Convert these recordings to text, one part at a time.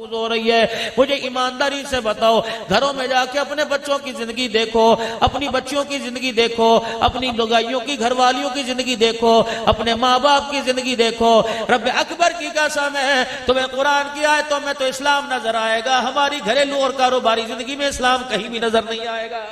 محفوظ ہو رہی ہے؟ مجھے ایمانداری سے بتاؤ، گھروں میں جا کے اپنے بچوں کی زندگی دیکھو، اپنی بچیوں کی زندگی دیکھو، اپنی لگائیوں کی گھر والیوں کی زندگی دیکھو، اپنے ماں باپ کی زندگی دیکھو۔ رب اکبر کی قسم ہے، تمہیں قرآن کی آیتوں میں تو اسلام نظر آئے گا، ہماری گھریلو اور کاروباری زندگی میں اسلام کہیں بھی نظر نہیں آئے گا۔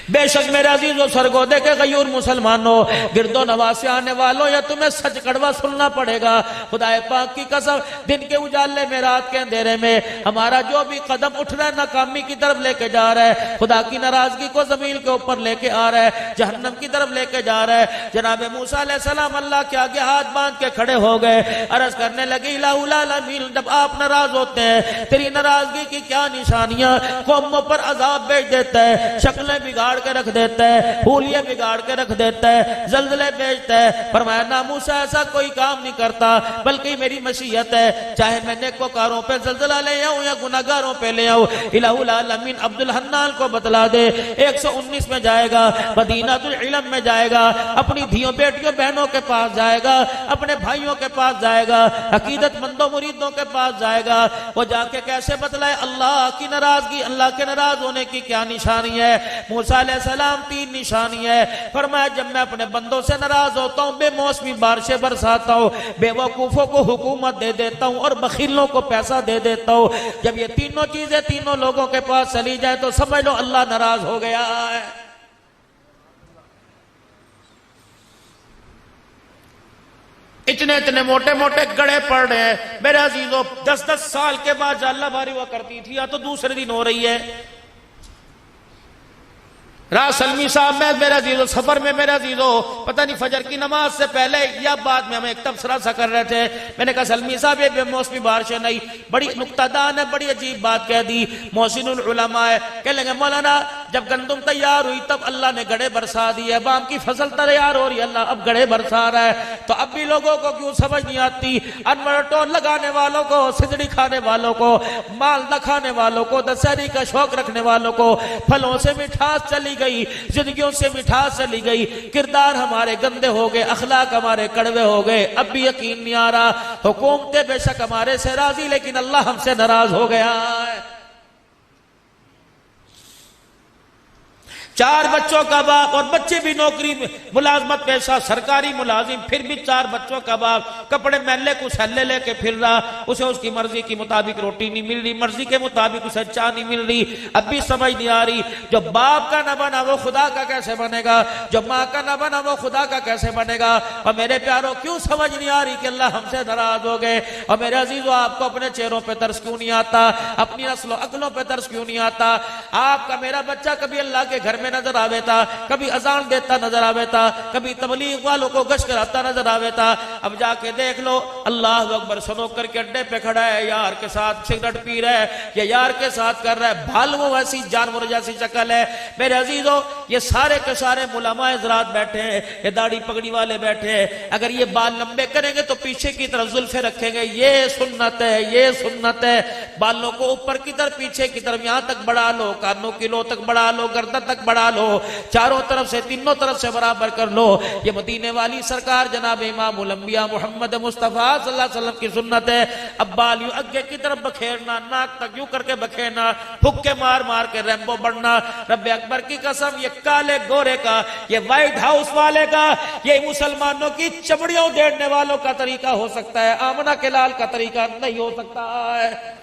بے شک میرے عزیز و سرگودے کے غیور مسلمانوں، گرد و نواح سے آنے والوں، یا تمہیں سچ کڑوا سننا پڑے گا، خدا پاک کی قسم، دن کے اجالے میں، رات کے اندھیرے میں ہمارا جو بھی قدم اٹھ رہا ہے ناکامی کی طرف لے کے جا رہا ہے، خدا کی ناراضگی کو زمین کے اوپر لے کے آ رہا ہے، جہنم کی طرف لے کے جا رہا ہے۔ جناب موسیٰ علیہ السلام اللہ کے آگے ہاتھ باندھ کے کھڑے ہو گئے، عرض کرنے لگے الہ العالمین، جب آپ ناراض ہوتے ہیں تیری ناراضگی کی کیا نشانیاں؟ قوموں پر عذاب بھیج دیتا ہے، شکلیں بگاڑ کے رکھ دیتا ہے، حولیے بگاڑ کے رکھ دیتا ہے، زلزلے بھیجتا ہے۔ فرمایا نہ موسیٰ ایسا کوئی کام نہیں کرتا، بلکہ میری مشیت ہے، چاہے میں نیکوکاروں پہ زلزلہ لے آؤں یا گناہگاروں پہ لے آؤں۔ الہ العالمین عبد الحنان کو بتلا دے، 119 میں جائے گا، مدینہ العلم میں جائے گا، اپنی دھیوں بیٹیوں بہنوں کے پاس جائے گا، اپنے بھائیوں کے پاس جائے گا، عقیدت مندوں مریدوں کے پاس جائے گا۔ وہ جا کے کیسے بتلائے اللہ کی ناراضگی، اللہ کے ناراض ہونے کی کیا نشانی ہے؟ موسیٰ علیہ السلام 3 نشانی ہے۔ فرمایا جب میں اپنے بندوں سے ناراض ہوتا ہوں، بے موسمی بارشیں برساتا ہوں، بے وقوفوں کو حکومت دے دیتا ہوں، اور بخیلوں کو پیسہ دے دیتا ہوں۔ جب یہ تینوں چیزیں تینوں لوگوں کے پاس چلی جائے تو سمجھ لو اللہ ناراض ہو گیا ہے۔ اتنے موٹے موٹے گڑے پڑ رہے ہیں میرے عزیزوں، 10 سال کے بعد اللہ باری ہوا کرتی تھی، یا تو دوسرے دن ہو رہی ہے۔ راہ سلمی صاحب میں میرے عزیزو، سفر میں میرے عزیزو، پتہ نہیں فجر کی نماز سے پہلے یا بعد میں ہمیں ایک تبصرہ سا کر رہے تھے، میں نے کہا سلمی صاحب یہ بے موسمی بارشیں نہیں، بڑی نکتہ دان ہے، بڑی عجیب بات کہہ دی، محسن العلماء ہے، کہہ لیں گے مولانا جب گندم تیار ہوئی تب اللہ نے گڑے برسا دی ہے، بام کی فصل تیار ہو رہی ہے، اللہ اب گڑے برسا رہا ہے، تو اب بھی لوگوں کو کیوں سمجھ نہیں آتی؟ انور ٹون لگانے والوں کو، سجڑی کھانے والوں کو، مال نہ کھانے والوں کو، دسہری کا شوق رکھنے والوں کو، پھلوں سے مٹھاس چلی گئی، زندگیوں سے مٹھاس چلی گئی، کردار ہمارے گندے ہو گئے، اخلاق ہمارے کڑوے ہو گئے، اب بھی یقین نہیں آ رہا، حکومتیں بے شک ہمارے سے راضی لیکن اللہ ہم سے ناراض ہو گیا ہے۔ 4 بچوں کا باپ، اور بچے بھی نوکری ملازمت پیشہ سرکاری ملازم، پھر بھی 4 بچوں کا باپ، کپڑے میلے کو سہلے لے کے پھر رہا، اسے اس کی مرضی کی مطابق روٹی نہیں مل رہی، مرضی کے مطابق اسے چائے نہیں مل رہی، اب بھی سمجھ نہیں آ رہی، جو باپ کا نہ بنا وہ خدا کا کیسے بنے گا، جو ماں کا نہ بنا وہ خدا کا کیسے بنے گا؟ اور میرے پیاروں کیوں سمجھ نہیں آ رہی کہ اللہ ہم سے ناراض ہو گئے؟ اور میرے عزیزو آپ کو اپنے چہروں پہ ترس کیوں نہیں آتا؟ اپنی نسل و عقلوں پہ ترس کیوں نہیں آتا؟ آپ کا میرا بچہ کبھی اللہ کے گھر میں نظر آوے تھا، کبھی اذان دیتا نظر آوے تھا، کبھی تبلیغ والوں کو گشت کراتا نظر آوے تھا، اب جا کے دیکھ لو اللہ اکبر سنو کر کے اڈے پہ کھڑا ہے، یار کے ساتھ سگریٹ پی رہا ہے، یا یار کے ساتھ کر رہا ہے، بھالو ایسی جانور جیسی شکل ہے۔ میرے عزیزو یہ سارے کے سارے علماء حضرات بیٹھے ہیں، یہ داڑھی پگڑی والے بیٹھے ہیں، اگر یہ بال لمبے کریں گے تو پیچھے کی طرف زلفیں رکھیں گے، یہ سنت ہے، یہ سنت ہے، بالوں کو اوپر کی طرف پیچھے کی طرف یہاں تک بڑھا لو، کانوں کی لو تک بڑھا لو، گردن تک بڑھا لو، چاروں طرف سے تینوں طرف سے برابر کر لو۔ یہ مدینے والی سرکار جناب امام الانبیاء محمد مصطفیٰ صلی اللہ علیہ وسلم کی سنت ہے۔ اب بال یوں اگے کی طرف بکھیرنا، ناک تک یوں کر کے بکھیرنا، پھکے مار مار کے ریمبو بڑھنا۔ رب اکبر کی قسم یہ کالے گورے کا، یہ وائٹ ہاؤس والے کا، یہ مسلمانوں کی چمڑیوں دیڑنے والوں کا طریقہ ہو سکتا ہے، آمنہ کے لال کا طریقہ نہیں ہو سکتا ہے۔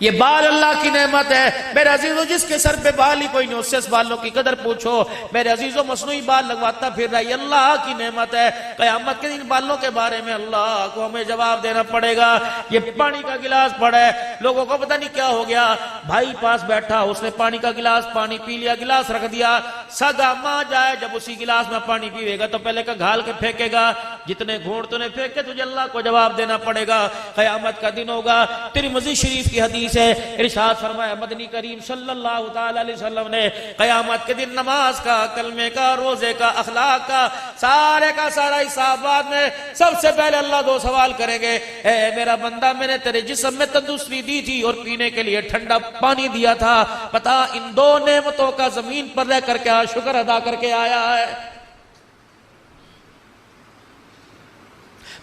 یہ بال اللہ کی نعمت ہے میرے عزیزو، جس کے سر پہ بال ہی کوئی نہیں اس سے اس بالوں کی قدر پوچھو۔ میرے عزیزو مصنوعی بال لگواتا پھر رہا، یہ اللہ کی نعمت ہے۔ قیامت کے دن بالوں کے بارے میں اللہ کو ہمیں جواب دینا پڑے گا۔ یہ پانی کا گلاس پڑا ہے، لوگوں کو پتہ نہیں کیا ہو گیا، بھائی پاس بیٹھا اس نے پانی کا گلاس پانی پی لیا، گلاس رکھ دیا، سگا ماں جائے جب اسی گلاس میں پانی پیوے گا تو پہلے کا گھال کے پھینکے گا، جتنے گھونٹ تو نے پھینکے تجھے اللہ کو جواب دینا پڑے گا۔ قیامت کا دن ہوگا۔ ترمذی شریف کی حدیث ہے، ارشاد فرمایا مدنی کریم صلی اللہ تعالی علیہ وسلم نے قیامت کے دن نماز کا، کلمے کا، روزے کا، اخلاق کا سارے کا سارا حساب بعد میں سب سے پہلے اللہ 2 سوال کریں گے۔ اے میرا بندہ میں نے تیرے جسم میں تندرستی دی تھی اور پینے کے لیے ٹھنڈا پانی دیا تھا، بتا ان 2 نعمتوں کا زمین پر رہ کر کے شکر ادا کر کے آیا ہے؟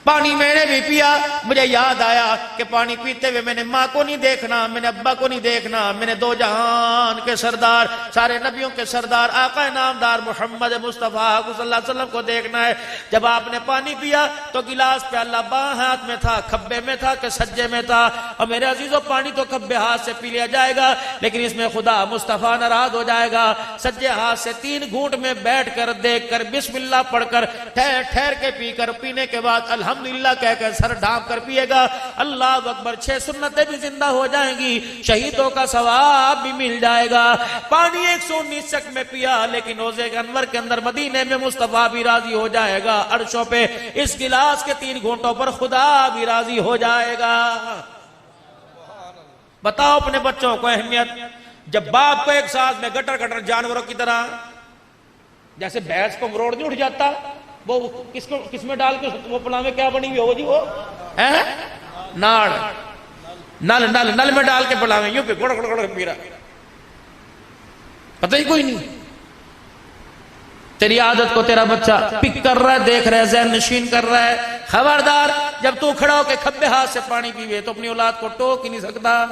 پانی میں نے بھی پیا، مجھے یاد آیا کہ پانی پیتے ہوئے میں نے ماں کو نہیں دیکھنا، میں نے ابا کو نہیں دیکھنا، میں نے دو جہان کے سردار، سارے نبیوں کے سردار، آقا نامدار محمد مصطفیٰ صلی اللہ علیہ وسلم کو دیکھنا ہے۔ جب آپ نے پانی پیا تو گلاس پیالہ بائیں ہاتھ میں تھا، کھبے میں تھا کہ سجے میں تھا؟ اور میرے عزیزوں، پانی تو کھبے ہاتھ سے پی لیا جائے گا، لیکن اس میں خدا مصطفیٰ ناراض ہو جائے گا۔ سجے ہاتھ سے 3 گھونٹ میں بیٹھ کر دیکھ کر بسم اللہ پڑھ کر ٹھہر ٹھہر کے پی کر، پینے کے بعد الحمدللہ کہہ کر سر ڈھانپ کر پیے گا، اللہ اکبر، 6 سنتیں بھی زندہ ہو جائیں گی، شہیدوں کا ثواب بھی مل جائے گا۔ پانی 119 چک میں پیا، لیکن روزے کے انور کے اندر مدینے میں مصطفیٰ بھی راضی ہو جائے گا، عرشوں پہ اس گلاس کے 3 گھونٹوں پر خدا بھی راضی ہو جائے گا۔ بتاؤ اپنے بچوں کو اہمیت، جب باپ کو ایک ساتھ میں گٹر گٹر جانوروں کی طرح، جیسے بھینس کو مروڑ نہیں اٹھ جاتا، وہ کس میں ڈال کے وہ پلا میں کیا بنی ہوئی ہو جی، وہ ناڑ، نل میں ڈال کے پلا میں یوں پہ گڑ گڑ گڑ پی رہا، پتہ ہی کوئی نہیں۔ تیری عادت کو تیرا بچہ پک کر رہا ہے، دیکھ رہا ہے، ذہن نشین کر رہا ہے۔ خبردار، جب تو کھڑا ہو کے کھبے ہاتھ سے پانی پیوے تو اپنی اولاد کو ٹوک ہی نہیں سکتا۔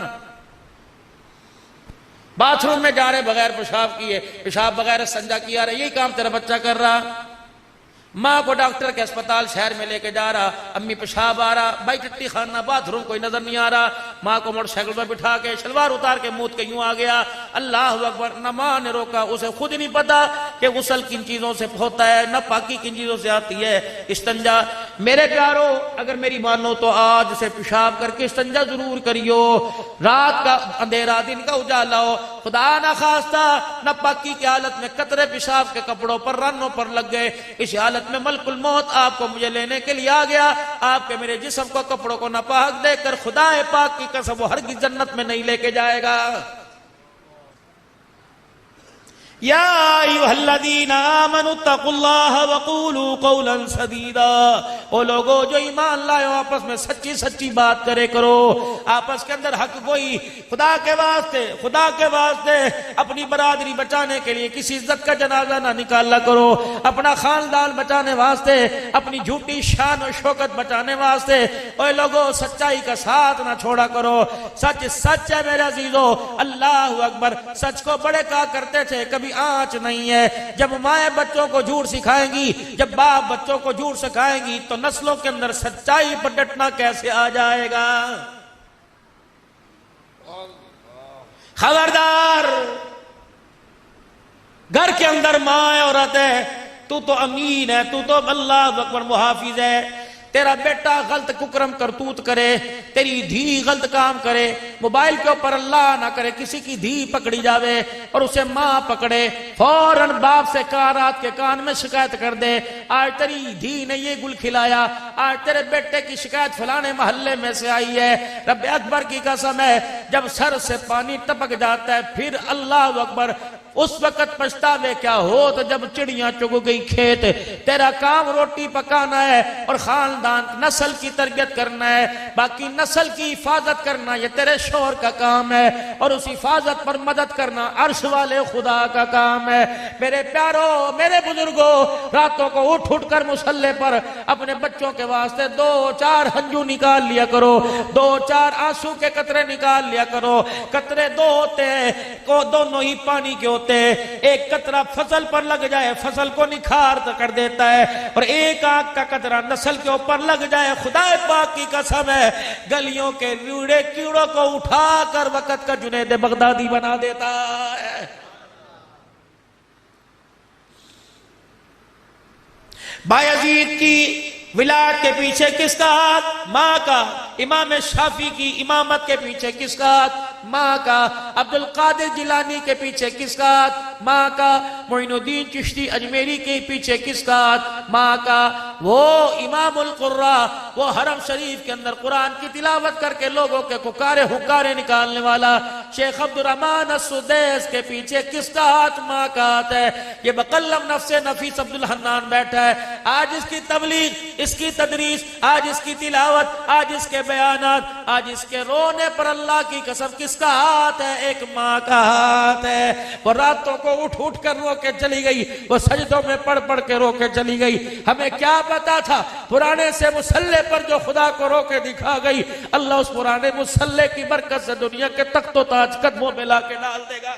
باتھ روم میں جا رہے بغیر پیشاب کیے، پیشاب بغیر استنجا کیا رہے، یہی کام تیرا بچہ کر رہا۔ ماں کو ڈاکٹر کے اسپتال شہر میں لے کے جا رہا، امی پیشاب آ رہا، بھائی ٹٹی خانہ باتھ روم کوئی نظر نہیں آ رہا، ماں کو موٹر سائیکل پر بٹھا کے شلوار اتار کے موت کے یوں آ گیا، اللہ اکبر، نہ ماں نے روکا، اسے خود نہیں پتا کہ غسل کن چیزوں سے ہوتا ہے، نہ پاکی کن چیزوں سے آتی ہے، استنجا۔ میرے پیارو، اگر میری مانو تو آج سے پیشاب کر کے استنجا ضرور کریو، رات کا اندھیرا دن کا اجالا ہو، خدا نہ خواستہ نہ پاکی کی حالت میں قطرے پیشاب کے کپڑوں پر رنوں پر لگ گئے، اس حالت میں ملک الموت آپ کو مجھے لینے کے لیے آ گیا، آپ کے میرے جسم کو کپڑوں کو ناپاک دیکھ کر خدا پاک کی قسم وہ ہرگز جنت میں نہیں لے کے جائے گا۔ یا ایھا الذین آمنوا اتقوا اللہ وقولوا قولا سدیدا، او لوگو جو ایمان لائے ہو آپس میں سچی سچی بات کرے کرو، آپس کے اندر حق گوئی، خدا کے واسطے اپنی برادری بچانے کے لیے کسی عزت کا جنازہ نہ نکالا کرو، اپنا خاندان بچانے واسطے، اپنی جھوٹی شان و شوکت بچانے واسطے، اے لوگو سچائی کا ساتھ نہ چھوڑا کرو۔ سچ سچ ہے میرے عزیزو، اللہ اکبر، سچ کو بڑے کہا کرتے تھے، کبھی آنچ نہیں ہے۔ جب مائیں بچوں کو جھوٹ سکھائیں گی، جب باپ بچوں کو جھوٹ سکھائیں گی، تو نسلوں کے اندر سچائی پر ڈٹنا کیسے آ جائے گا؟ خبردار، گھر کے اندر ماں عورت ہے، تو امین ہے، تو اللہ اکبر محافظ ہے، تیرا بیٹا غلط ککرم کرتوت کرے، تیری دھی غلط کام کرے، موبائل کے اوپر اللہ نہ کرے کسی کی دھی پکڑی جاوے اور اسے ماں پکڑے، فوراً باپ سے رات کے کان میں شکایت کر دے، آج تیری دھی نے یہ گل کھلایا، آج تیرے بیٹے کی شکایت فلانے محلے میں سے آئی ہے۔ رب اکبر کی قسم ہے، جب سر سے پانی ٹپک جاتا ہے پھر اللہ اکبر، اس وقت پچھتاوے کیا ہو تو جب چڑیاں چگ گئی کھیت۔ تیرا کام روٹی پکانا ہے اور خاندان نسل کی تربیت کرنا ہے، باقی نسل کی حفاظت کرنا یہ تیرے شوہر کا کام ہے، اور اس حفاظت پر مدد کرنا عرش والے خدا کا کام ہے۔ میرے پیارو، میرے بزرگوں، راتوں کو اٹھ کر مصلے پر اپنے بچوں کے واسطے 2-4 ہنجو نکال لیا کرو، 2-4 آنسو کے قطرے نکال لیا کرو۔ قطرے 2 ہوتے ہیں، دونوں ہی پانی کے ہوتے ہیں، ایک قطرہ فصل پر لگ جائے فصل کو نکھار کر دیتا ہے، اور ایک آنکھ کا قطرہ نسل کے اوپر لگ جائے، خدا پاک کی قسم ہے گلیوں کے روڑے کیڑوں کو اٹھا کر وقت کا جنید بغدادی بنا دیتا ہے۔ بایزید کی ولایت کے پیچھے کس کا ہاتھ؟ ماں کا۔ امام شافعی کی امامت کے پیچھے کس کا ہاتھ؟ ماں کا۔ عبدالقادر جیلانی کے پیچھے کس کا ہاتھ؟ ماں کا۔ معین الدین چشتی اجمیری کے پیچھے کس کا ہاتھ؟ ماں کا۔ وہ امام القراء، وہ حرم شریف کے اندر قرآن کی تلاوت کر کے لوگوں کے ککارے حکارے نکالنے والا شیخ عبدالرحمن السدیس کے پیچھے کس کا ہاتھ؟ ماں کا ہاتھ ہے۔ یہ بقلم نفس نفیس عبدالحنان بیٹھا ہے، آج اس کی تبلیغ، اس کی تدریس، آج اس کی تلاوت، آج اس کے بیانات. آج اس کے رونے پر اللہ کی قسم کس کا ہاتھ ہے؟ ایک ماں کا ہاتھ ہے. وہ راتوں کو اٹھ اٹھ کر رو کے چلی گئی, وہ سجدوں میں پڑھ پڑھ کے رو کے چلی گئی. ہمیں کیا پتا تھا پرانے سے مصلے پر جو خدا کو رو کے دکھا گئی, اللہ اس پرانے مصلے کی برکت سے دنیا کے تخت و تاج قدموں میں لا کے ڈال دے گا.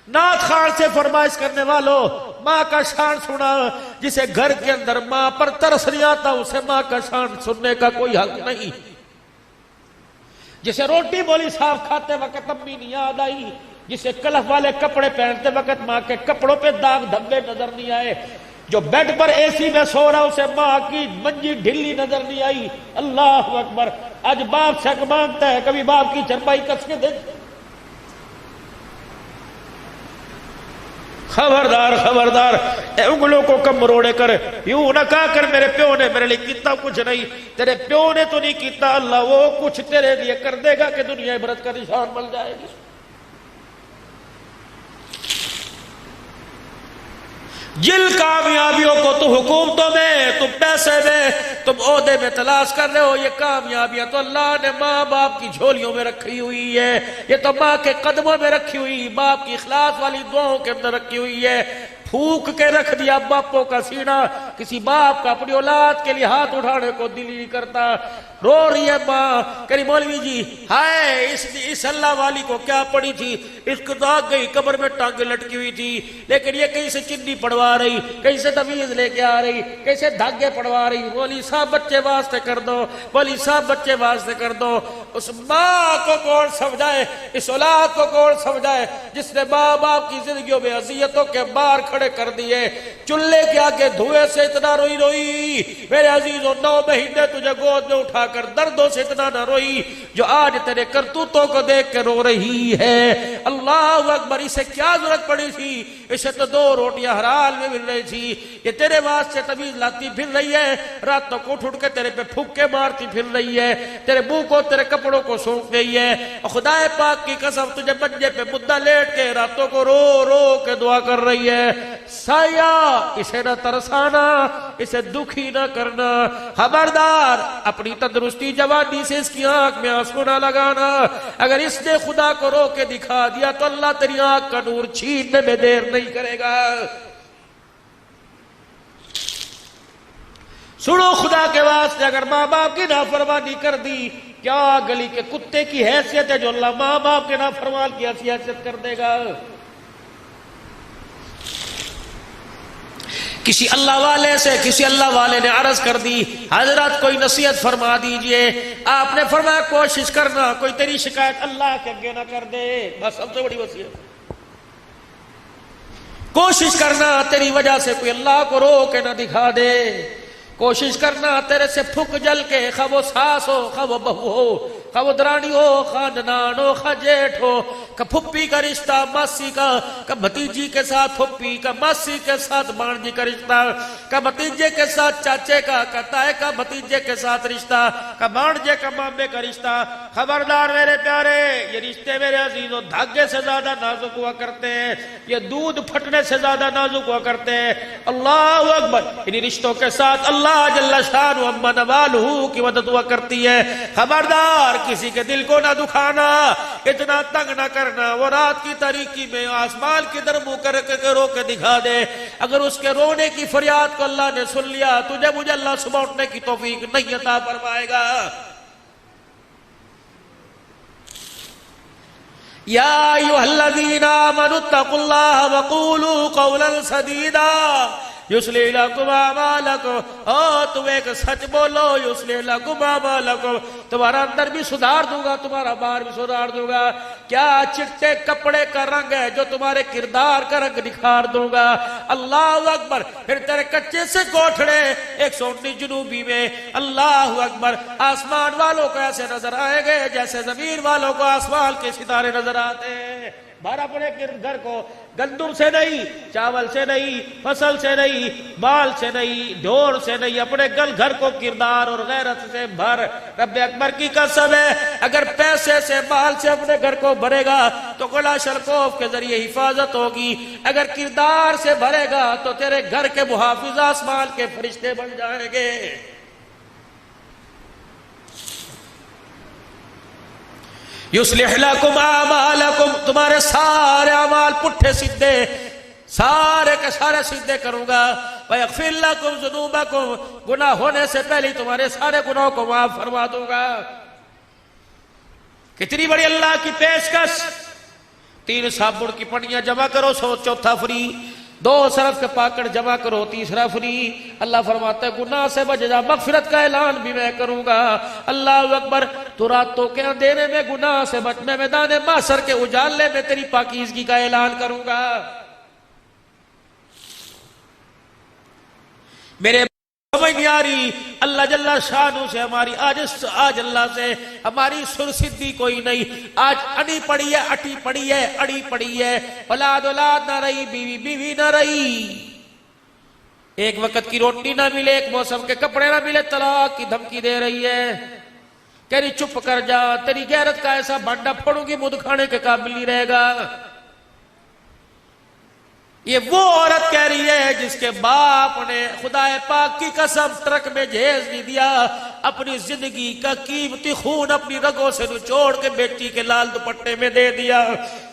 نعت خان سے فرمائش کرنے والوں, ماں کا شان سنا. جسے گھر کے اندر ماں پر ترس نہیں آتا اسے ماں کا شان سننے کا کوئی حق نہیں. جسے روٹی بولی صاف کھاتے وقت امی نہیں یاد آئی, جسے کلف والے کپڑے پہنتے وقت ماں کے کپڑوں پہ داغ دھبے نظر نہیں آئے, جو بیڈ پر اے سی میں سو رہا اسے ماں کی منجی ڈھلی نظر نہیں آئی. اللہ اکبر. آج باپ سے مانگتا ہے, کبھی باپ کی چرپائی کس کے دے. خبردار خبردار, انگلوں کو کم مروڑے کر, یوں نہ کہا کر میرے پیو نے میرے لیے کیتا کچھ نہیں. تیرے پیو نے تو نہیں کیتا, اللہ وہ کچھ تیرے لیے کر دے گا کہ دنیا عبرت کا نشان مل جائے گی. جل کامیابیوں کو تو حکومتوں میں, تم پیسے میں, تم عہدے میں تلاش کر رہے ہو, یہ کامیابیاں تو اللہ نے ماں باپ کی جھولیوں میں رکھی ہوئی ہے. یہ تو ماں کے قدموں میں رکھی ہوئی, باپ کی اخلاص والی دعاؤں کے اندر رکھی ہوئی ہے. پھونک کے رکھ دیا باپوں کا سینہ. کسی باپ کا اپنی اولاد کے لیے ہاتھ اٹھانے کو دل ہی نہیں کرتا. رو رہی ہے ماں, کری مولوی جی ہائے اس اللہ والی کو کیا پڑی تھی, اس کو تو آگ گئی قبر میں ٹانگیں لٹکی ہوئی تھی, لیکن یہ کہیں سے چنی پڑوا رہی, کہیں سے تمیز لے کے آ رہی, کہیں سے دھاگے پڑوا رہی. مولوی صاحب بچے واسطے کر دو, مولوی صاحب بچے واسطے کر دو. اس ماں کو کون سمجھائے, اس اولاد کو کون سمجھائے جس نے ماں باپ کی زندگیوں میں اذیتوں کے بار کھڑے کر دیے. چولہے کے آگے دھوئے سے اتنا روئی روئی میرے عزیزوں, 9 مہینے تجھے گود میں اٹھا کر دردوں سے اتنا نہ روئی جو آج تیرے کرتوتوں کو دیکھ کے رو رہی ہے. اللہ اکبر. اسے کیا ضرورت پڑی تھی, اسے تو 2 روٹیاں ہر حال میں مل رہی تھی. یہ تیرے واسطے تمیز لاتی پھر رہی ہے, راتوں کو اٹھ اٹھ کے تیرے پہ پھوکے مارتی پھر رہی ہے, تیرے منہ کو تیرے کپڑوں کو سونپ گئی ہے. اور خدا پاک کی قسم تجھے منجے پہ مدعا لیٹ کے راتوں کو رو رو کے دعا کر رہی ہے. سایہ اسے نہ ترسانا, اسے دکھی نہ کرنا. خبردار اپنی تندرستی جوانی سے اس کی آنکھ میں آنسو نہ لگانا. اگر اس نے خدا کو رو کے دکھا دیا تو اللہ تیری آنکھ کا نور چھیننے میں دیر نہیں کرے گا. سنو خدا کے واسطے, اگر ماں باپ کی نافرمانی کر دی, کیا گلی کے کتے کی حیثیت ہے جو اللہ ماں باپ کے نافرمان کی حیثیت کر دے گا. کسی اللہ والے سے کسی اللہ والے نے عرض کر دی, حضرت کوئی نصیحت فرما دیجئے. آپ نے فرمایا کوشش کرنا کوئی تیری شکایت اللہ کے آگے نہ کر دے. بس سب سے بڑی وصیت, کوشش کرنا تیری وجہ سے کوئی اللہ کو رو کے نہ دکھا دے. کوشش کرنا تیرے سے پھک جل کے, خواہ وہ ساس ہو, خواہ وہ بہو ہو, خواہ وہ درانی ہو, خواہ ننان ہو, خواہ جیٹھ ہو, کہ پھپھی کا رشتہ ماسی کا, کہ بھتیجی کے ساتھ پھپھی کا, ماسی کے ساتھ بانجی کا رشتہ, کہ بھتیجے کے ساتھ چاچے کا, کہ تائے کا بھتیجے کے ساتھ رشتہ, کہ بانجے کا مامے کا رشتہ. خبردار میرے پیارے, یہ رشتے میرے عزیزوں دھاگے سے زیادہ نازک ہوا کرتے ہیں, یہ دودھ پھٹنے سے زیادہ نازک ہوا کرتے ہیں. اللہ اکبر. انہی رشتوں کے ساتھ اللہ جل شانہ اما نوالہ کی مدد ہوا کرتی ہے. خبردار کسی کے دل کو نہ دکھانا, اتنا تنگ نہ کرنا. وہ رات کی تاریکی میں آسمان کی طرف منہ کر کے رو کے دکھا دے. اگر اس کے رونے کی فریاد کو اللہ نے سن لیا, تجھے مجھے اللہ صبح اٹھنے کی توفیق نہیں عطا فرمائے گا. یا ایھا الذین آمنوا اتقوا اللہ وقولوا قولا سدیدا یصلح لکم اعمالکم. تم ایک سچ بولو, یصلح لکم اعمالکم, تمہارا اندر بھی سدھار دوں گا, تمہارا باہر بھی سدھار دوں گا. کیا چٹے کپڑے کا رنگ ہے جو تمہارے کردار کا رنگ نکھار دوں گا. اللہ اکبر. پھر تیرے کچے سے کوٹھڑے 119 جنوبی میں, اللہ اکبر, آسمان والوں کو ایسے نظر آئیں گے جیسے زمین والوں کو آسمان کے ستارے نظر آتے ہیں. بھر اپنے گھر کو گندم سے نہیں، چاول سے نہیں، فصل سے نہیں، مال سے نہیں، ڈھور سے نہیں، اپنے گھر کو کردار اور غیرت سے بھر۔ رب اکبر کی قسم ہے اگر پیسے سے مال سے اپنے گھر کو بھرے گا تو کلاشنکوف کے ذریعے حفاظت ہوگی، اگر کردار سے بھرے گا تو تیرے گھر کے محافظ آسمان کے فرشتے بن جائیں گے۔ یصلح لکم اعمالکم، تمہارے سارے اعمال پٹھے سیدھے سارے کے سارے سیدھے کروں گا۔ ویغفر لکم ذنوبکم، گناہ ہونے سے پہلے تمہارے سارے گناہوں کو معاف فرما دوں گا۔ کتنی بڑی اللہ کی پیشکش! 3 صابن کی پنیاں جمع کرو، 100 چوتھا فری، 2 سرف کے پاکٹ جمع کرو، تیسرا فری۔ اللہ فرماتا ہے گناہ سے بچ جا، مغفرت کا اعلان بھی میں کروں گا۔ اللہ اکبر! تو راتوں کے اندھیرے میں گناہ سے بچ، میں میدان محشر کے اجالے میں تیری پاکیزگی کا اعلان کروں گا۔ میرے سمجھ نہیں آ رہی، اللہ جل شانہ سے ہماری آج اللہ سے ہماری سرسدی کوئی نہیں۔ آج اڑی پڑی ہے، اٹی پڑی ہے، اڑی پڑی ہے، اولاد نہ رہی، بیوی بیوی نہ رہی، ایک وقت کی روٹی نہ ملے، ایک موسم کے کپڑے نہ ملے، طلاق کی دھمکی دے رہی ہے، کہہ رہی چپ کر جا، تیری غیرت کا ایسا بھانڈا پھوڑوں گی مدھ کھانے کے قابل نہیں رہے گا۔ یہ وہ عورت کہہ رہی ہے جس کے باپ نے خدا پاک کی قسم ٹرک میں جہیز نہیں دیا، اپنی زندگی کا قیمتی خون اپنی رگوں سے نچوڑ کے بیٹی کے لال دوپٹے میں دے دیا۔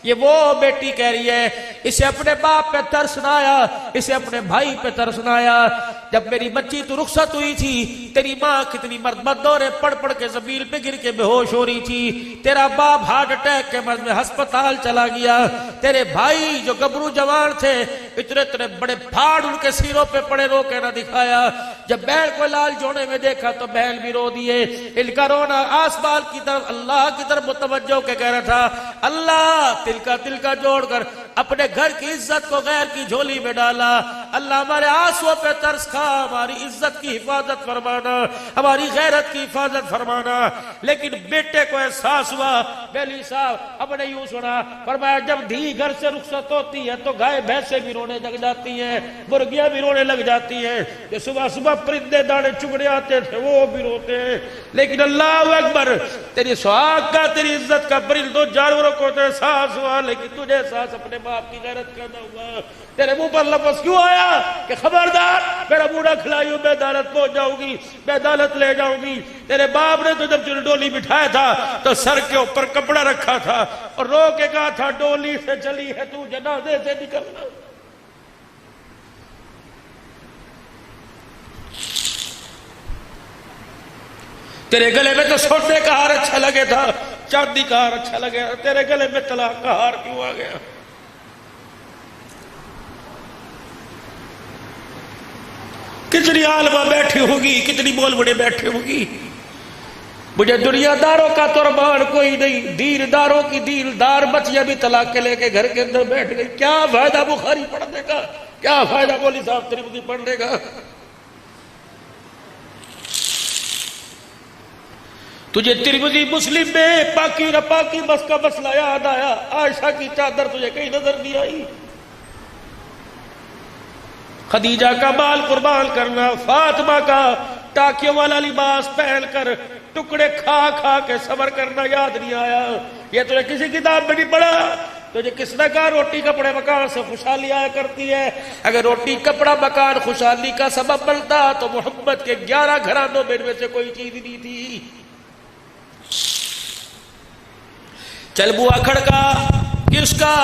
یہ وہ بیٹی کہہ رہی ہے اسے اپنے باپ پہ ترس نہ آیا، اسے اپنے بھائی پہ ترس نہ آیا۔ جب میری بچی تو رخصت ہوئی تھی، تیری ماں کتنی مرد دورے پڑ پڑ کے زمین پہ گر کے بے ہوش ہو رہی تھی، تیرا باپ ہارٹ اٹیک کے مرض میں ہسپتال چلا گیا، تیرے بھائی جو گبرو جوان تھے اتنے بڑے پھاڑ ان کے سیروں پہ پڑے، رو کے نہ دکھایا۔ جب بیل کو لال جوڑے میں دیکھا تو بیل بھی رو دیے۔ ان کا رونا آسمان کی طرف اللہ کی طرف متوجہ کے کہہ رہا تھا اللہ تل کا جوڑ کر اپنے گھر کی عزت کو غیر کی جھولی میں ڈالا۔ اللہ ہمارے آنسوؤں پہ ترس کھا، ہماری عزت کی حفاظت فرمانا، ہماری غیرت کی حفاظت فرمانا۔ لیکن بیٹے کو احساس ہوا، بیلی صاحب اب نے یوں سنا، فرمایا جب دھی گھر سے رخصت ہوتی ہے تو گائے بھینسیں بھی رونے لگ جاتی ہیں، مرغیاں بھی رونے لگ جاتی ہیں، کہ صبح صبح پرندے دانے چگڑے آتے تھے وہ بھی روتے ہیں۔ لیکن اللہ اکبر، تیری سہاگ کا، تیری عزت کا پرندوں جانوروں کو تو احساس ہوا، لیکن تجھے احساس اپنے باپ کی غیرت کا نہ ہوا۔ تیرے منہ پر لفظ کیوں آیا کہ خبردار میرا بوڑھا کھلائیوں بے عدالت پہنچ جاؤں گی، بے عدالت لے جاؤں گی۔ تیرے باپ نے تو جب ڈولی بٹھایا تھا تو سر کے اوپر کپڑا رکھا تھا اور رو کے کہا تھا ڈولی سے چلی ہے تو جنازے سے نکلنا۔ تیرے گلے میں تو سونے کا ہار اچھا لگے تھا، چاندی کا ہار اچھا لگے، تیرے گلے میں طلاق کا ہار کیوں آ گیا؟ کتنی عالمہ بیٹھی ہوگی، کتنی بول بڑے بیٹھے ہوگی۔ مجھے دنیا داروں کا قربان کوئی نہیں، دین داروں کی دین دار بچیاں بھی طلاق کے لے کے گھر کے اندر بیٹھ گئی۔ کیا فائدہ بخاری پڑھنے کا، کیا فائدہ مولی صاحب ترمذی پڑھنے کا؟ تجھے ترمذی مسلم میں پاکی نہ پاکی بس کا مسئلہ یاد آیا، عائشہ کی چادر تجھے کہیں نظر نہیں آئی؟ خدیجہ کا بال قربان کرنا، فاطمہ کا ٹاکیوں والا لباس پہن کر ٹکڑے کھا کھا کے صبر کرنا یاد نہیں آیا؟ یہ تجھے کسی کتاب میں نہیں پڑھا؟ تجھے کس نے کہا روٹی کپڑے مکان سے خوشحالی آیا کرتی ہے؟ اگر روٹی کپڑا مکان خوشحالی کا سبب بنتا تو محمد کے 11 گھرانوں میں سے کوئی چیز نہیں تھی۔ چل بوا کھڑکا کس کا؟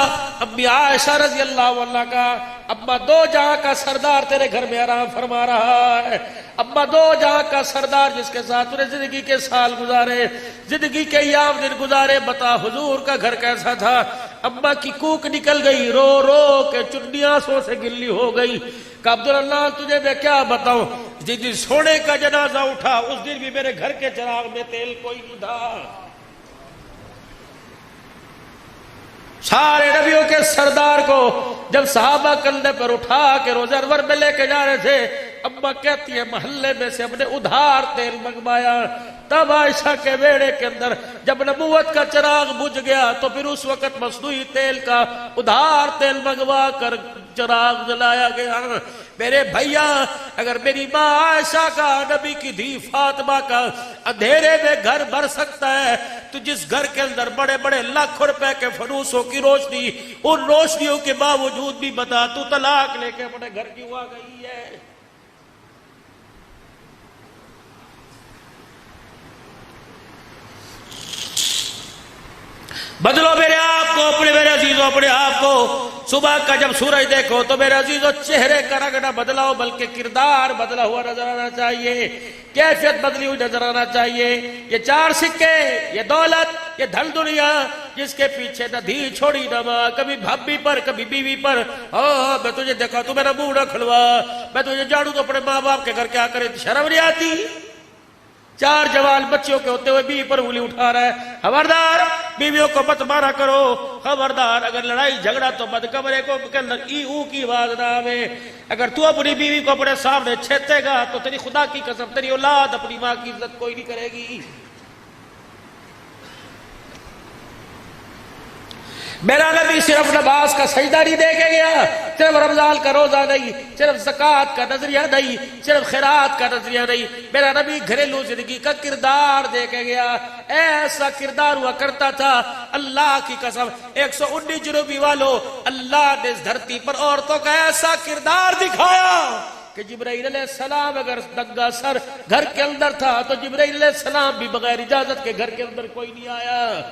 امی عائشہ رضی اللہ عنہ کا۔ اما دو جہاں کا سردار تیرے گھر میں آرام فرما رہا ہے، اما دو جہاں کا سردار جس کے ساتھ تُو نے زندگی کے سال گزارے، زندگی کے ایام دن گزارے، بتا حضور کا گھر کیسا تھا؟ اما کی کوک نکل گئی، رو رو کے چنی آنسوں سے گلی ہو گئی کہ عبداللہ تجھے میں کیا بتاؤں، جس دن سونے کا جنازہ اٹھا اس دن بھی میرے گھر کے چراغ میں تیل کوئی نہیں تھا۔ سارے نبیوں کے سردار کو جب صحابہ کندھے پر اٹھا کے روزہ انور میں لے کے جا رہے تھے، اماں کہتی ہے محلے میں سے ہم نے ادھار تیل منگوایا، تب عائشہ کے بیڑے کے اندر جب نبوت کا چراغ بجھ گیا تو پھر اس وقت مصنوعی تیل کا ادھار تیل منگوا کر چراغ جلایا گیا۔ میرے بھیا، اگر میری ماں عائشہ کا، نبی کی دھی فاطمہ کا اندھیرے میں گھر بھر سکتا ہے تو جس گھر کے اندر بڑے بڑے لاکھوں روپے کے فنوسوں کی روشنی، ان روشنیوں کے باوجود بھی بتا تو طلاق لے کے اپنے گھر کیوں آ گئی ہے؟ بدلو میرے آپ کو، اپنے میرے عزیزوں اپنے آپ کو۔ صبح کا جب سورج دیکھو تو میرے عزیزوں چہرے کا رنگ نہ بدلاؤ بلکہ کردار بدلا ہوا نظر آنا چاہیے، کیفیت بدلی ہوئی نظر آنا چاہیے۔ یہ چار سکے، یہ دولت، یہ دھن دنیا، جس کے پیچھے نہ دھی چھوڑی نہ ماں، کبھی بھابی پر کبھی بیوی پر۔ میں تجھے دیکھا تو میرا منہ نہ کھلوا، میں تجھے جاڑوں تو اپنے ماں باپ کے گھر کیا کرے، شرم نہیں آتی؟ چار جوان بچوں کے ہوتے ہوئے بیوی پر انگلی اٹھا رہا ہے۔ خبردار، بیویوں کو مت مارا کرو، خبردار، اگر لڑائی جھگڑا تو بد کمرے کو کے اندر ای او کی آواز نہ آوے۔ اگر تو اپنی بیوی کو اپنے سامنے چھیتے گا تو تیری خدا کی قسم تیری اولاد اپنی ماں کی عزت کوئی نہیں کرے گی۔ میرا نبی صرف نماز کا سجدہ نہیں دے کے گیا، صرف رمضان کا روزہ نہیں، صرف زکوٰۃ کا نظریہ نہیں، صرف خیرات کا نظریہ نہیں، میرا نبی گھریلو زندگی کا کردار دے کے گیا۔ ایسا کردار ہوا کرتا تھا، اللہ کی قسم 119 جنوبی والوں، اللہ نے اس دھرتی پر عورتوں کا ایسا کردار دکھایا کہ جبرائیل علیہ السلام اگر ننگا سر گھر کے اندر تھا تو جبرائیل علیہ السلام بھی بغیر اجازت کے گھر کے اندر کوئی نہیں آیا۔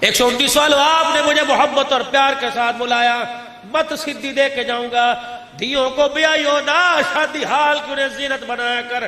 119 والوں، آپ نے مجھے محبت اور پیار کے ساتھ بلایا، مت سدھی دے کے جاؤں گا، دھیوں کو بیائیوں نہ شادی حال کی انہیں زینت بنایا کر،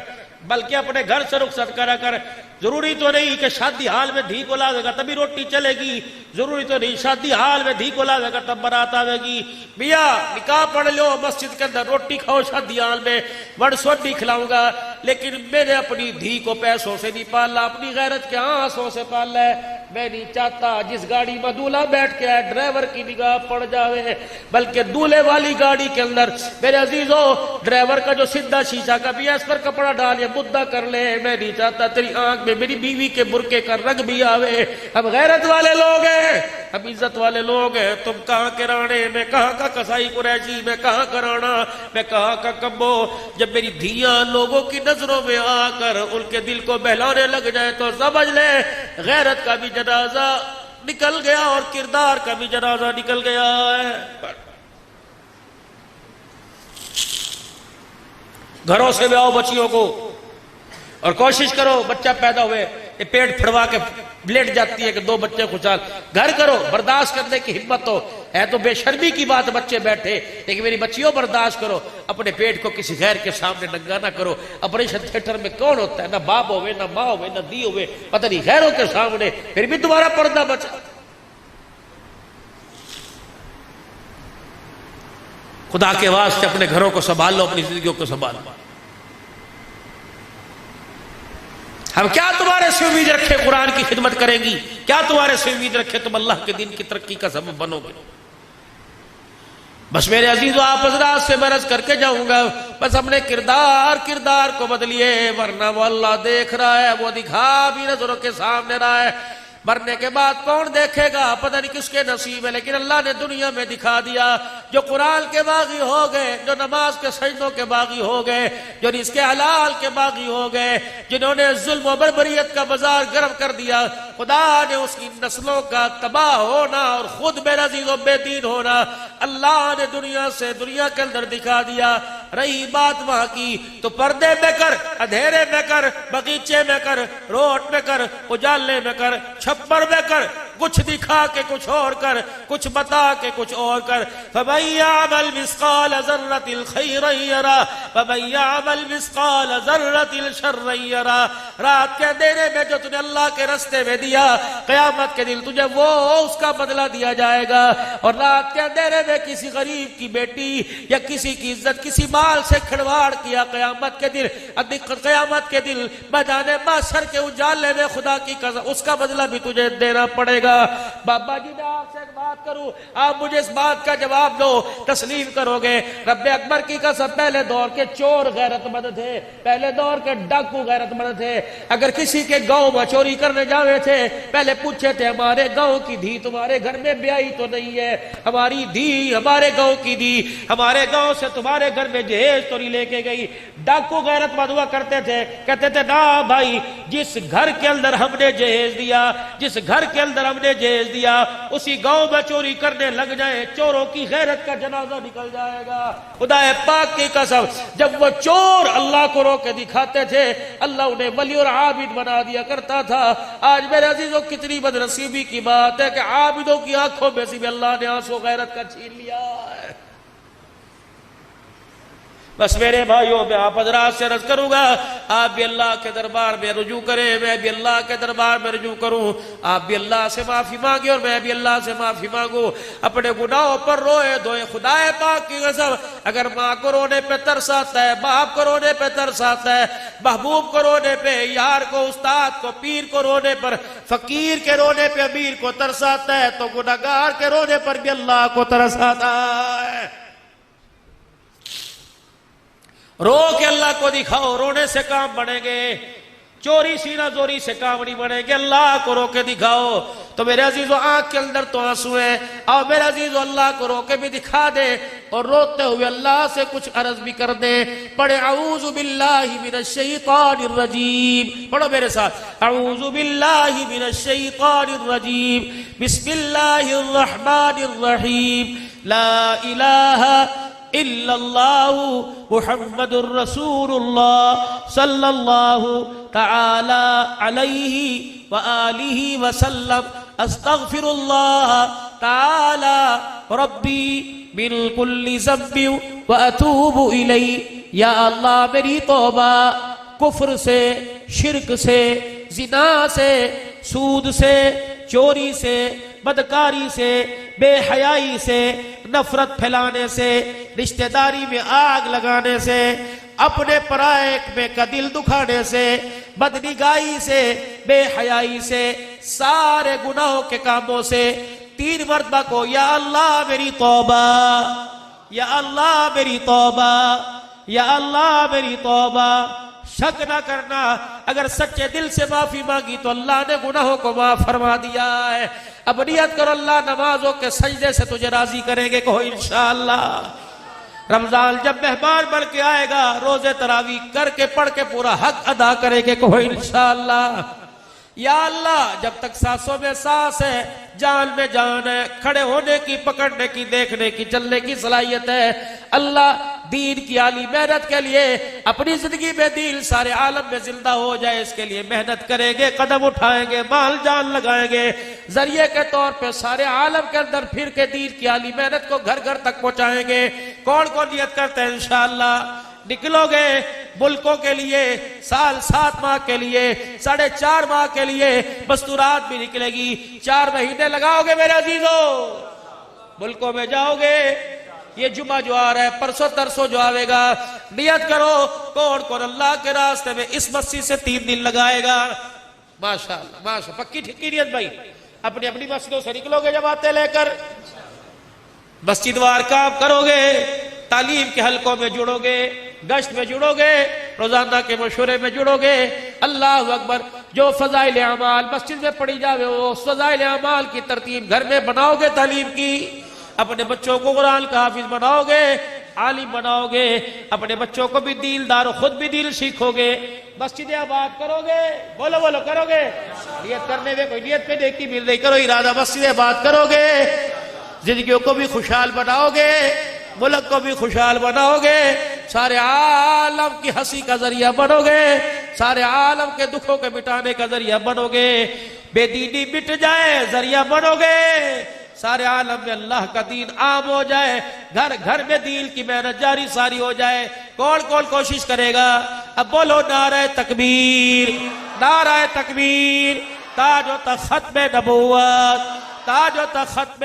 بلکہ اپنے گھر سے رخصت کرا کر۔ ضروری تو نہیں کہ شادی حال میں دھی کو لاوے گا تبھی روٹی چلے گی، ضروری تو نہیں شادی حال میں دھی کو لاوے گا تب برات آوے گی۔ بیا نکاح پڑھ لو، مسجد کے اندر روٹی کھاؤ، شادی حال میں بڑ سوڈی کھلاؤں گا، لیکن میں نے اپنی دھی کو پیسوں سے نہیں پالا، اپنی غیرت کے آنسوں سے پالا ہے۔ میں نہیں چاہتا جس گاڑی میں دولہا بیٹھ کے آئے ڈرائیور کی نگاہ پڑ جاوے، بلکہ دولہے والی گاڑی کے اندر میرے عزیزوں ڈرائیور کا جو سیدھا شیشہ کا بھی ہے اس پر کپڑا ڈال یا مدہ کر لے۔ میں نہیں چاہتا تیری آنکھ میں میری بیوی کے برقعے کا رنگ بھی آوے۔ ہم غیرت والے لوگ ہیں، ہم عزت والے لوگ ہیں۔ تم کہاں کے رانے، میں کہاں کا قصائی قریشی، میں کہاں کا رانا، میں کہاں کا کمبو۔ جب میری دھیاں لوگوں کی نظروں میں آ کر ان کے دل کو بہلانے لگ جائے تو سمجھ لے غیرت کا بھی جنازہ نکل گیا اور کردار کا بھی جنازہ نکل گیا ہے۔ گھروں سے بیاؤ بچیوں کو اور کوشش کرو بچہ پیدا ہوئے یہ پیٹ پھڑوا کے لیٹ جاتی ہے کہ 2 بچے خوشحال، گھر کرو، برداشت کرنے کی ہمت ہو۔ ہے تو بے شرمی کی بات بچے بیٹھے، لیکن میری بچیوں برداشت کرو، اپنے پیٹ کو کسی غیر کے سامنے ننگا نہ کرو۔ آپریشن تھیٹر میں کون ہوتا ہے؟ نہ باپ ہوئے، نہ ماں ہوئے، نہ دی ہوئے، پتہ نہیں غیروں کے سامنے، پھر بھی تمہارا پردہ بچا۔ خدا کے واسطے اپنے گھروں کو سنبھال لو، اپنی زندگیوں کو سنبھال لو۔ ہم کیا تمہارے سے امید رکھے قرآن کی خدمت کریں گی؟ کیا تمہارے سے امید رکھے تم اللہ کے دین کی ترقی کا سبب بنو گے؟ بس میرے عزیزو آپ حضرات سے برس کر کے جاؤں گا، بس اپنے کردار کو بدلیے، ورنہ وہ اللہ دیکھ رہا ہے، وہ دکھا بھی نظروں کے سامنے رہا ہے۔ مرنے کے بعد کون دیکھے گا پتہ نہیں کس کے نصیب ہے، لیکن اللہ نے دنیا میں دکھا دیا۔ جو قرآن کے باغی ہو گئے، جو نماز کے سجدوں کے باغی ہو گئے، جو رزق حلال کے باغی ہو گئے، جنہوں نے ظلم و بربریت کا بازار گرم کر دیا، خدا نے اس کی نسلوں کا تباہ ہونا اور خود بے عزیز و بے دین ہونا اللہ نے دنیا کے اندر دکھا دیا۔ رہی بات وہاں کی تو پردے میں کر، اندھیرے میں کر، بغیچے میں کر، روڈ میں کر، اجالے میں کر، چھپر میں کر، کچھ دکھا کے کچھ اور کر، کچھ بتا کے کچھ اور کر۔ فَمَن يَعْمَلْ مِثْقَالَ ذَرَّةٍ خَيْرًا يَرَهُ وَمَن يَعْمَلْ مِثْقَالَ ذَرَّةٍ شَرًّا يَرَهُ۔ رات کے اندھیرے میں جو تجھے اللہ کے رستے میں دیا، قیامت کے دن تجھے وہ اس کا بدلہ دیا جائے گا۔ اور رات کے اندھیرے میں کسی غریب کی بیٹی یا کسی کی عزت، کسی مال سے کھڑواڑ کیا، قیامت کے دن میدان محشر کے اجالے میں خدا کی قسم اس کا بدلہ بھی تجھے دینا پڑے گا۔ گا۔ بابا جی میں آپ سے ایک بات کروں، آپ مجھے اس بات کا جواب دو، تسلیم کرو گے؟ رب اکبر کی قسم پہلے دور کے چور غیرت مند تھے، پہلے دور کے ڈاکو غیرت مند تھے۔ اگر کسی کے گاؤں میں چوری کرنے جاوے تھے پہلے پوچھے تھے ہمارے گاؤں کی دھی تمہارے گھر میں بیائی تو نہیں ہے؟ ہماری دھی ہمارے گاؤں کی دھی ہمارے گاؤں سے تمہارے گھر میں جہیز تو نہیں لے کے گئی؟ ڈاکو غیرت مند ہوا کرتے تھے، کہتے تھے نا بھائی، جس گھر کے اندر ہم نے جہیز دیا، جس گھر کے اندر ہم نے جہیز دیا اسی گاؤں میں چوری کرنے لگ جائیں چوروں کی غیرت کا جنازہ نکل جائے گا۔ خدا پاک کی قسم جب وہ چور اللہ کو رو کے دکھاتے تھے اللہ انہیں ولی اور عابد بنا دیا کرتا تھا۔ آج میرے عزیزوں کتنی بدنصیبی کی بات ہے کہ عابدوں کی آنکھوں میں سے بھی اللہ نے آنسو غیرت کا چھین لیا ہے۔ بس میرے بھائیوں میں آپ حضرات سے عرض کروں گا، آپ بھی اللہ کے دربار میں رجوع کریں، میں بھی اللہ کے دربار میں رجوع کروں، آپ بھی اللہ سے معافی مانگیں اور میں بھی اللہ سے معافی مانگوں، اپنے گناہوں پر روئے دھوئے۔ خدا پاک کی قسم اگر ماں کو رونے پہ ترس آتا ہے، باپ کو رونے پہ ترس آتا ہے، محبوب کو رونے پہ، یار کو، استاد کو، پیر کو رونے پر، فقیر کے رونے پہ امیر کو ترس آتا ہے تو گناہگار کے رونے پر بھی اللہ کو ترس آتا ہے۔ رو کے اللہ کو دکھاؤ، رونے سے کام بڑھیں گے، چوری سینہ زوری سے کام نہیں بڑھیں گے، اللہ کو رو کے دکھاؤ۔ تو میرے عزیزو آنکھ کے اندر تو آنسو ہے، اور میرے عزیزو اللہ کو رو کے بھی دکھا دے اور روتے ہوئے اللہ سے کچھ عرض بھی کر دے۔ پڑھے اعوذ باللہ من الشیطان الرجیم، پڑھو میرے ساتھ، اعوذ باللہ من الشیطان الرجیم، بسم اللہ الرحمن الرحیم، لا الہ الا اللہ محمد الرسول اللہ صلی اللہ تعالی علیہ وآلہ وسلم، استغفر اللہ تعالی ربی من کل ذنب واتوب الیہ۔ یا اللہ میری توبہ کفر سے، شرک سے، زنا سے، سود سے، چوری سے، بدکاری سے، بے حیائی سے، نفرت پھیلانے سے، رشتہ داری میں آگ لگانے سے، اپنے پرائے میں کا دل دکھانے سے، بدنگاہی سے، بے حیائی سے، سارے گناہوں کے کاموں سے 3 مرتبہ کو یا اللہ میری توبہ، یا اللہ میری توبہ، یا اللہ میری توبہ۔ شک نہ کرنا اگر سچے دل سے معافی مانگی تو اللہ نے گناہوں کو معاف فرما دیا ہے۔ اب نیت کرو اللہ نمازوں کے سجدے سے تجھے راضی کریں گے، کہو انشاءاللہ۔ رمضان جب مہمان بن کے آئے گا روزے تراویح کر کے پڑھ کے پورا حق ادا کریں گے، کہو انشاءاللہ۔ یا اللہ جب تک سانسوں میں سانس ہے، جان میں جان ہے، کھڑے ہونے کی، پکڑنے کی، دیکھنے کی، چلنے کی صلاحیت ہے، اللہ دین کی عالی محنت کے لیے اپنی زندگی میں دین سارے عالم میں زندہ ہو جائے اس کے لیے محنت کریں گے، قدم اٹھائیں گے، مال جان لگائیں گے، ذریعے کے طور پہ سارے عالم کے اندر پھر کے دین کی عالی محنت کو گھر گھر تک پہنچائیں گے۔ کون کون نیت کرتے ہیں انشاءاللہ؟ نکلو گے ملکوں کے لیے، سال 7 ماہ کے لیے، 4.5 ماہ کے لیے، مستورات بھی نکلے گی، 4 مہینے لگاؤ گے میرے عزیزو، ملکوں میں جاؤ گے۔ یہ جمعہ جو آ رہا ہے، پرسوں ترسوں جو آوے گا، نیت کرو کون کون اللہ کے راستے میں اس مسجد سے 3 دن لگائے گا۔ ماشاءاللہ ماشاءاللہ، پکی ٹھکی نیت بھائی، اپنی اپنی مسجدوں سے نکلو گے جماعتیں لے کر، مسجد وار کام کرو گے، تعلیم کے حلقوں میں جڑو گے، گشت میں جڑو گے، روزانہ کے مشورے میں جڑو گے۔ اللہ اکبر، جو فضائل اعمال مسجد میں پڑھی جاوے وہ فضائل اعمال کی ترتیب گھر میں بناؤ گے، تعلیم کی، اپنے بچوں کو قرآن کا حافظ بناؤ گے، عالم بناؤ گے، اپنے بچوں کو بھی دیندار، خود بھی دین سیکھو گے، مسجد آباد کرو گے، بولو بولو کرو گے، نیت کرنے میں کوئی نیت پہ نیکی مل رہی، کرو ارادہ، مسجد آباد کرو گے، زندگیوں کو بھی خوشحال بناؤ گے، ملک کو بھی خوشحال بناؤ گے، سارے عالم کی ہنسی کا ذریعہ بنو گے، سارے عالم کے دکھوں کے مٹانے کا ذریعہ بنو گے، بے دینی مٹ جائے ذریعہ بنو گے، سارے عالم میں اللہ کا دین عام ہو جائے، گھر گھر میں دین کی محنت جاری ساری ہو جائے۔ کون کون کوشش کرے گا؟ اب بولو نعرہ تکبیر، نعرہ تکبیر، تاج و تخت ختم نبوت، تاج و تخت ختم